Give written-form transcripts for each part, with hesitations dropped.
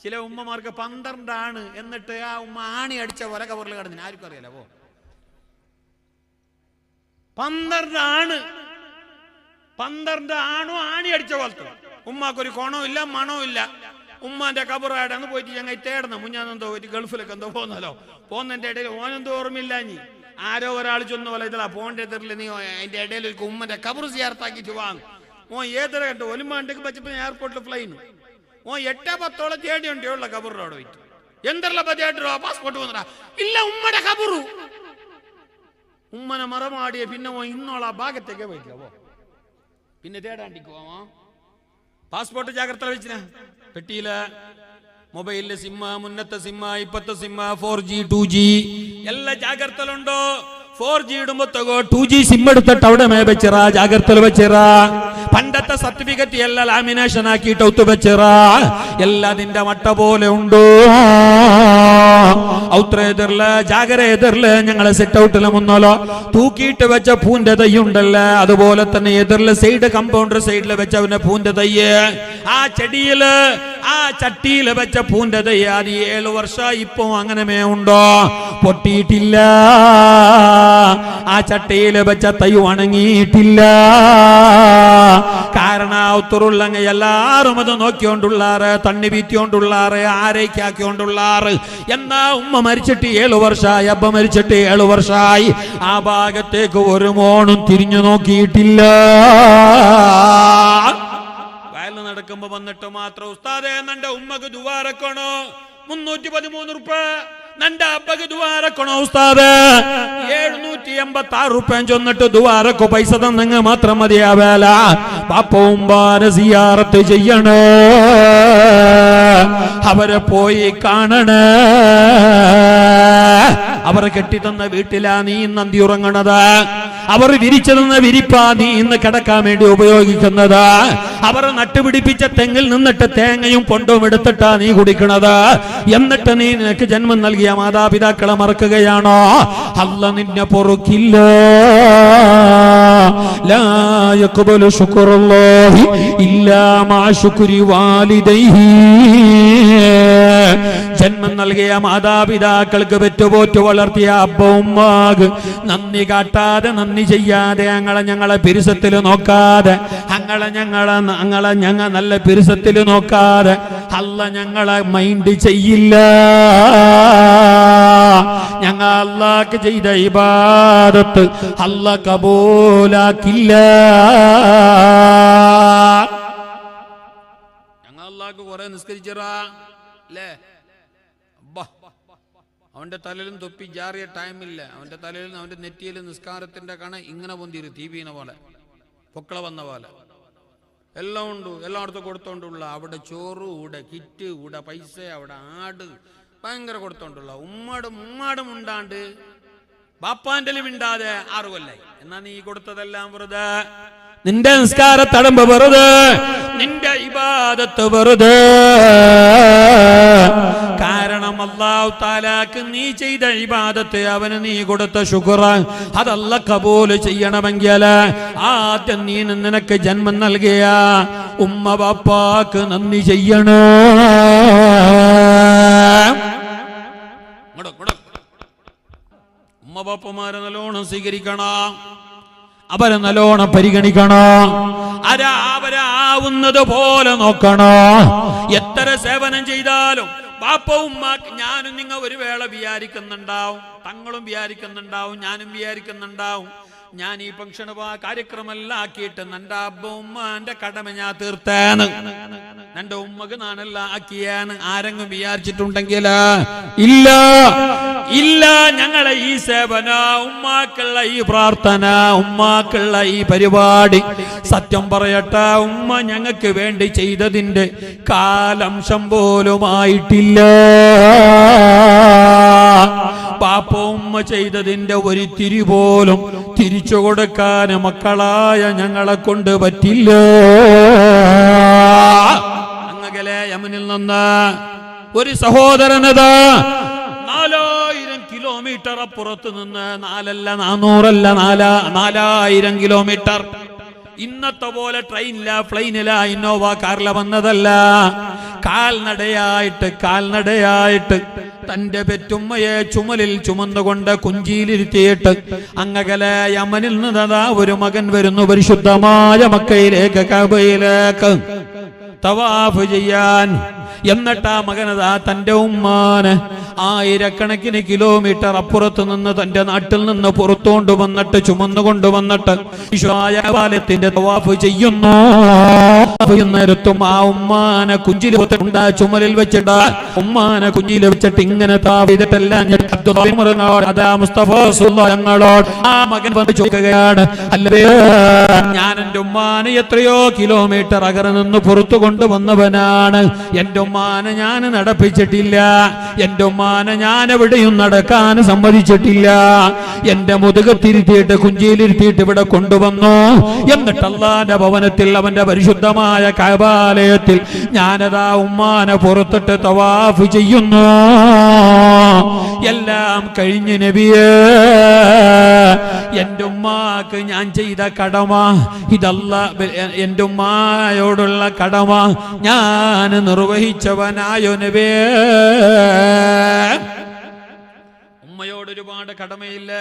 ചില ഉമ്മമാർക്ക് 12 ആണ്, എന്നിട്ട് ആ ഉമ്മ ആണി അടിച്ച പോലെ കബറിൽ കിടന്നിന്. ആർക്കും അറിയാലോ. 12 ആണ്, 12 ആണോ ആണി അടിച്ച പോലത്തെ. ഉമ്മാക്കൊരു കോണവും ഇല്ല മണവും ഇല്ല. ഉമ്മാന്റെ കബറായിട്ടാണ് പോയിട്ട് ഞങ്ങൾ തേടണം. മുഞ്ഞാന്നെന്തോ പോയിട്ട് ഗൾഫിലൊക്കെ എന്തോ പോകുന്നല്ലോ. പോകുന്നതിന്റെ ഇടയിൽ ഓനെന്തോ ഓർമ്മയില്ല. നീ ആരോ ഒരാൾ ചൊന്ന പോലെ ഇതാ പോകേണ്ട തെറില്ല, നീ അതിന്റെ ഇടയിൽ ഒരു ഉമ്മന്റെ കബർ സിയാർത്താക്കിട്ട് വാങ്ങും. ഏതൊരു കണ്ടു ഒലിമാണ്ടേക്ക് പച്ചപ്പോ എയർപോർട്ടിൽ ഫ്ലൈന് 8-10 തേടിയുണ്ടേ ഉള്ള കബറിനോട് പോയിട്ട് എന്തെല്ലാം പതിയായിട്ടോ പാസ്പോർട്ട് വന്നടാ ഇല്ല ഉമ്മയുടെ കബറു. ഉമ്മനെ മറമാടിയ പിന്നെ ഇന്നോളാ ഭാഗത്തേക്ക് പോയിക്കോ. പിന്നെ തേടാണ്ടിക്കുവോ. പാസ്പോർട്ട് ജാഗ്രത വെച്ചിന പെട്ടിയില്, മൊബൈലിലെ സിമ്മ, മുന്നത്തെ സിമ്മ, ഇപ്പത്തെ സിമ്മ, 4G 2G എല്ലാ ജാഗ്രതയിലുണ്ടോ. 4G ഇടുമ്പോ 2G സിം എടുത്തിട്ട് അവിടെ മേ വെച്ചിറ, ജാഗ്രതയിൽ വെച്ചിറ. പണ്ടത്തെ സർട്ടിഫിക്കറ്റ് എല്ലാം ലാമിനേഷൻ ആക്കിയിട്ട് ഒത്തു വെച്ചിറ. എല്ലാതിന്റെ മട്ട പോലെ ഉണ്ടോ. ഔത്രേതറില് ജാഗരേതറില് ഞങ്ങളെ സെറ്റ് ഔട്ടില് മുന്നോലോ തൂക്കിയിട്ട് വെച്ച പൂന്റെ തൈ ഉണ്ടല്ലോ, അതുപോലെ തന്നെ എതിർല് സൈഡ് കമ്പൗണ്ടർ സൈഡില് വെച്ച പൂന്റെ തയ്യ്, ആ ചെടിയില് ആ ചട്ടിയില് വെച്ച പൂന്റെ തൈ അത് 7 വർഷം ഇപ്പൊ അങ്ങനെ ഉണ്ടോ, പൊട്ടിയിട്ടില്ല. ആ ചട്ടിയില് വെച്ച തൈ ഉണങ്ങിയിട്ടില്ല. കാരണം ഒത്തുറുള്ളങ്ങ എല്ലാരും അത് നോക്കിക്കൊണ്ടുള്ളാറ്, തണ്ണി വീത്തിക്കൊണ്ടുള്ളാറ്, ആരേക്കാക്കിക്കൊണ്ടുള്ളാറ്. എന്നാ ഉമ്മ മരിച്ചിട്ട് 7 വർഷമായി, അബ്ബ മരിച്ചിട്ട് 7 വർഷമായി. ആ ഭാഗത്തേക്ക് ഒരു മോണും തിരിഞ്ഞു നോക്കിയിട്ടില്ല. വയലിൽ നടക്കുമ്പോ വന്നിട്ട് മാത്രം ഉസ്താദേ നന്റെ ഉമ്മക്ക് ദുആറക്കണോ 313 റുപ്യ, നന്റെ അബ്ബക്ക് ദുആറക്കണോ ഉസ്താദേ 786 റുപ്യ ചൊന്നിട്ട് ദുആറക്കോ പൈസ തന്നെങ്കിൽ മാത്രം മതിയാവേല. പാപ്പ ഉമ്മാനെ സിയാറത്ത് ചെയ്യണേ, അവരെ പോയി കാണണേ. അവർ കെട്ടിത്തന്ന വീട്ടിലാ നീ നന്ദി ഉറങ്ങണത്, അവർ വിരിച്ചു തന്ന വിരിപ്പാ നീ ഇന്ന് കിടക്കാൻ വേണ്ടി ഉപയോഗിക്കുന്നത്, അവർ നട്ടുപിടിപ്പിച്ച തെങ്ങിൽ നിന്നിട്ട് തേങ്ങയും പൊണ്ടും എടുത്തിട്ടാ നീ കുടിക്കണത്. എന്നിട്ട് നീ നിനക്ക് ജന്മം നൽകിയ മാതാപിതാക്കളെ മറക്കുകയാണോ? അല്ല നിന്നെ പൊറുക്കില്ല. ലാ യഖ്ബലു ശുക്റുല്ലാഹി ഇല്ലാ മാ ശുക്രി വാലിദൈഹി. ജന്മം നൽകിയ മാതാപിതാക്കൾക്ക് പെറ്റുപോറ്റു വളർത്തിയ അബ്ബ ഉമ്മാക്ക് നന്ദി കാട്ടാതെ, നന്ദി ചെയ്യാതെ, ഞങ്ങളെ പിരിസത്തിൽ നോക്കാതെ, ഞങ്ങൾ നല്ല പിരിസത്തിൽ നോക്കാതെ അല്ല ഞങ്ങളെ മൈൻഡ് ചെയ്യില്ല. ഞങ്ങൾ അല്ലാഹ്ക്ക് ചെയ്ത ഇബാദത്ത് അല്ലാഹ് കബൂലാക്കില്ല. ഞങ്ങൾ അല്ലാഹ്ക്ക് കുറെ നിസ്കരിച്ചറാ അല്ലേ. അവന്റെ തലയിലും തൊപ്പി ജാറിയ ടൈമില്ല. അവന്റെ തലയിലും അവന്റെ നെറ്റിയിലും നിസ്കാരത്തിന്റെ കണ ഇങ്ങനെ പൊന്തിരു തീവീന പോലെ, പൊക്കള വന്ന പോലെ എല്ലാം ഉണ്ട്. എല്ലായിടത്തും കൊടുത്തോണ്ടുള്ള അവിടെ ചോറ്, ഇവിടെ കിറ്റ്, ഇവിടെ പൈസ, അവിടെ ആട് ഭയങ്കര കൊടുത്തോണ്ടുള്ള. ഉമ്മാടും ഉണ്ടാണ്ട് ബാപ്പാന്റെ മിണ്ടാതെ 6 കൊല്ലായി. എന്നാ നീ കൊടുത്തതെല്ലാം വെറുതെ, നിന്റെ നിസ്കാര തടമ്പ് വെറുതെ, നിന്റെ ഇബാദത്ത് വെറുതെ. കാരണം അല്ലാഹു തആലാക്ക് നീ ചെയ്ത ഇബാദത്ത്, അവന് നീ കൊടുത്ത ശുക്ർ അതല്ല കബൂൽ ചെയ്യണമെങ്കിൽ ആദ്യം നീ നിനക്ക് ജന്മം നൽകിയ ഉമ്മ ബാപ്പാക്ക് നന്ദി ചെയ്യണോ. ഉമ്മ ബാപ്പമാരെ നല്ലോണം സ്വീകരിക്കണം, അവരെ നല്ലോണം പരിഗണിക്കണോ, അവരാവുന്നത് പോലെ നോക്കണോ. എത്ര സേവനം ചെയ്താലും ബാപ്പ ഉമ്മാക്ക് ഞാനും നിങ്ങൾ ഒരു വേള വിചാരിക്കുന്നുണ്ടാവും, തങ്ങളും വിചാരിക്കുന്നുണ്ടാവും, ഞാനും വിചാരിക്കുന്നുണ്ടാവും, ഞാൻ ഈ ഫംഗ്ഷൻ കാര്യക്രമെല്ലാം ആക്കിയിട്ട് നന്റെ അബ്ബ ഉമ്മാന്റെ കടമ ഞാൻ തീർത്തേന്ന്, നന്റെ ഉമ്മക്ക് നാനെല്ലാം ആക്കിയാന്ന് ആരെങ്കിലും വിചാരിച്ചിട്ടുണ്ടെങ്കിൽ ഇല്ല ഇല്ല. ഞങ്ങളെ ഈ സേവന, ഉമ്മാക്കുള്ള ഈ പ്രാർത്ഥന, ഉമ്മാക്കുള്ള ഈ പരിപാടി സത്യം പറയട്ടെ ഉമ്മ ഞങ്ങൾക്ക് വേണ്ടി ചെയ്തതിന്റെ കാലംശം പോലുമായിട്ടില്ല. പാപ്പ ഉമ്മ ചെയ്തതിന്റെ ഒരു തിരി പോലും തിരിച്ചു കൊടുക്കാൻ മക്കളായ ഞങ്ങളെ കൊണ്ട് പറ്റില്ല. അങ്ങകലെ യമനിൽ നിന്ന് ഒരു സഹോദരനത് 4000 കിലോമീറ്റർ അപ്പുറത്ത് നിന്ന്, 400 അല്ല 4000 കിലോമീറ്റർ ഇന്നത്തെ പോലെ ട്രെയിനില പ്ലെയിനില ഇന്നോവ കാറില വന്നതല്ല. കാൽനടയായിട്ട് തന്റെ പെറ്റുമ്മയെ ചുമലിൽ ചുമന്നുകൊണ്ട് കുഞ്ചിയിലിരുത്തിയിട്ട് അങ്ങകലെ യമനിൽ നിന്നതാ ഒരു മകൻ വരുന്നു പരിശുദ്ധമായ മക്കയിലേക്ക്, കഅബയിലേക്ക് തവാഫ് ചെയ്യാൻ. എന്നിട്ട് ആ മകനതാ തന്റെ ഉമ്മാന് ആയിരക്കണക്കിന് കിലോമീറ്റർ അപ്പുറത്ത് നിന്ന് തന്റെ നാട്ടിൽ നിന്ന് പുറത്തുകൊണ്ട് വന്നിട്ട് ചുമന്നുകൊണ്ടുവന്നിട്ട് പാലത്തിന്റെ തവാഫ് ചെയ്യുന്നു. നേരത്തും ആ ഉമ്മാനെ കുഞ്ചിൽ ചുമലിൽ വെച്ചിട്ട് ഉമ്മാനെ കുഞ്ചിൽ വെച്ചിട്ട് ഇങ്ങനെ താവിതിട്ടെല്ലാം ഞങ്ങളോട് ആ മകൻ വന്ന് ചോദിക്കുകയാണ്, അല്ലേ ഞാൻ എന്റെ ഉമ്മാനെ എത്രയോ കിലോമീറ്റർ അകലെ നിന്ന് പുറത്തു കൊണ്ടുവന്നവനാണ്. എന്റെ ഉമ്മാനെ ഞാൻ നടപ്പിച്ചിട്ടില്ല, എന്റെ ഉമ്മാനെ ഞാൻ എവിടെയും നടക്കാൻ സമ്മതിച്ചിട്ടില്ല. എന്റെ മുതുകത്തിരുത്തിയിട്ട് കുഞ്ചിയിലിരുത്തിയിട്ട് ഇവിടെ കൊണ്ടുവന്നു. എന്നിട്ട് അല്ലാഹുവിന്റെ ഭവനത്തിൽ അവന്റെ പരിശുദ്ധമായ കഅബാലയത്തിൽ ഞാനതാ ഉമ്മാനെ പുറത്തിട്ട് തവാഫ് ചെയ്യുന്നു. എല്ലാം കഴിഞ്ഞ് നബിയേ, എന്റെ ഉമ്മാക്ക് ഞാൻ ചെയ്ത കടമ ഇതല്ല, എന്റെ ഉമ്മായോടുള്ള കടമ ഞാൻ നിർവഹിച്ചവനായോ നബിയേ. ഉമ്മയോട് ഒരുപാട് കടമയില്ല,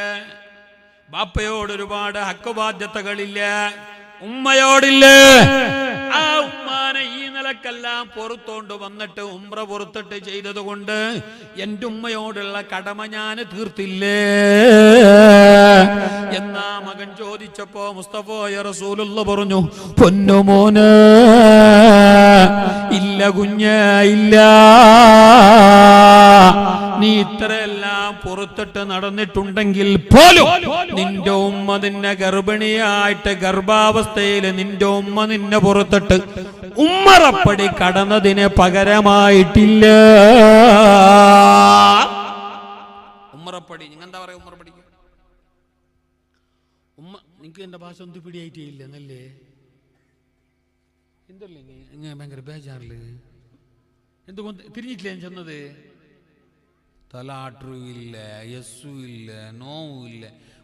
ബാപ്പയോട് ഒരുപാട് ഹക്ക് ബാധ്യതകളില്ല, ഉമ്മയോടില്ലേ. ആ ഉമ്മാനെ ഈ നിലക്കെല്ലാം പുറത്തോണ്ട് വന്നിട്ട് ഉംറ പുറത്തിട്ട് ചെയ്തത് കൊണ്ട് എന്റെ ഉമ്മയോടുള്ള കടമ ഞാൻ തീർത്തില്ലേ എന്നാ മകൻ ചോദിച്ചപ്പോ മുസ്തഫ റസൂലുള്ളാഹി പറഞ്ഞു, പൊന്നുമോന് ഇല്ല കുഞ്ഞേ ഇല്ല, നീ ഇത്രയെല്ലാം പുറത്തിട്ട് നടന്നിട്ടുണ്ടെങ്കിൽ പോലും നിന്റെ ഉമ്മ നിന്നെ ഗർഭിണിയായിട്ട് ഗർഭാവസ്ഥയിൽ നിന്റെ ഉമ്മ നിന്നെ പുറത്തിട്ട് ഉമ്മറപ്പടി കടന്നതിന് പകരമായിട്ടില്ല. ഉമ്മറപ്പടി നിങ്ങൾ എന്താ പറയാ? ഉമ്മറപ്പടി ഉമ്മ നിനക്ക് എന്റെ ഭാഷ ഒന്നും പിടിയായിട്ടേ ഇല്ല എന്നല്ലേ? എന്തല്ലേ ഭയങ്കര ബേജാറില് എന്തുകൊണ്ട് തിരിഞ്ഞിട്ടില്ല ഞാൻ ചെന്നത്? തലാട്ടുമില്ല, യസ്സുമില്ല, നോവുമില്ല,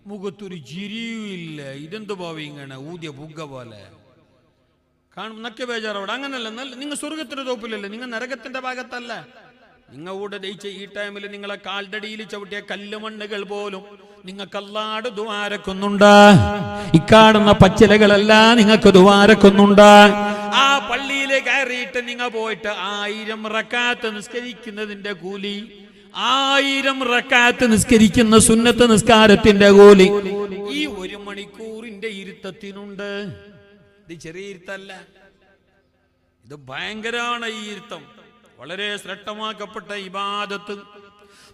മുഖത്തൊരു ചിരിയുമില്ല. ഇതെന്ത് ഭാവം ഇങ്ങനെ ഊതിയ പുക പോലെ കാണും. നക്കെ ബേജാറവിടെ അങ്ങനല്ല. നിങ്ങൾ സ്വർഗത്തിന്റെ തോപ്പിലല്ലേ, നിങ്ങൾ നരകത്തിന്റെ ഭാഗത്തല്ല. നിങ്ങൾ കൂടെ ദയിച്ച ഈ ടൈമിൽ നിങ്ങളെ കാൽഡടിയിൽ ചവിട്ടിയ കല്ലുമണ്ണുകൾ പോലും നിങ്ങൾക്ക് അല്ലാഹ് ദുആരക്കുന്നുണ്ട്. ഇക്കാടുന്ന പച്ചിലകളെല്ലാം നിങ്ങൾക്ക് ദുആരക്കുന്നുണ്ട്. ആ പള്ളിയിൽ കയറിയിട്ട് നിങ്ങൾ പോയിട്ട് 1000 റക്അത്ത് നിസ്കരിക്കുന്നതിന്റെ കൂലി, 1000 റക്അത്ത് നിസ്കരിക്കുന്ന സുന്നത്ത് നിസ്കാരത്തിന്റെ കൂലി ഈ 1 മണിക്കൂറിന്റെ ഇരുത്തത്തിനുണ്ട്. ഇത് ചെറിയ ഇരുത്തല്ല, ഇത് ഭയങ്കരമാണ്. ഈ ഇരുത്തം വളരെ ശ്രേഷ്ഠമാക്കപ്പെട്ട ഇബാദത്ത്,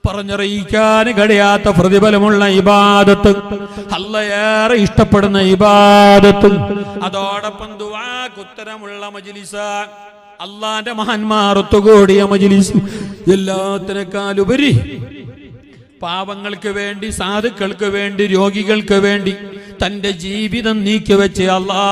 പറഞ്ഞറിയിക്കാൻ കഴിയാത്ത പ്രതിഫലമുള്ള ഇബാദത്ത്, അല്ലാഹ് ഇഷ്ടപ്പെടുന്ന ഇബാദത്ത്, അതോടൊപ്പം ദുആക്ക് ഉത്തരമുള്ള മജ്ലിസ, അല്ലാഹുവിന്റെ മഹാന്മാർ ഒത്തുകൂടിയ മജ്ലിസ്, എല്ലാത്തിനേക്കാളുപരി പാവങ്ങൾക്ക് വേണ്ടി, സാധുക്കൾക്ക് വേണ്ടി, രോഗികൾക്ക് വേണ്ടി തന്റെ ജീവിതം നീക്കിവെച്ച് അല്ലാഹ്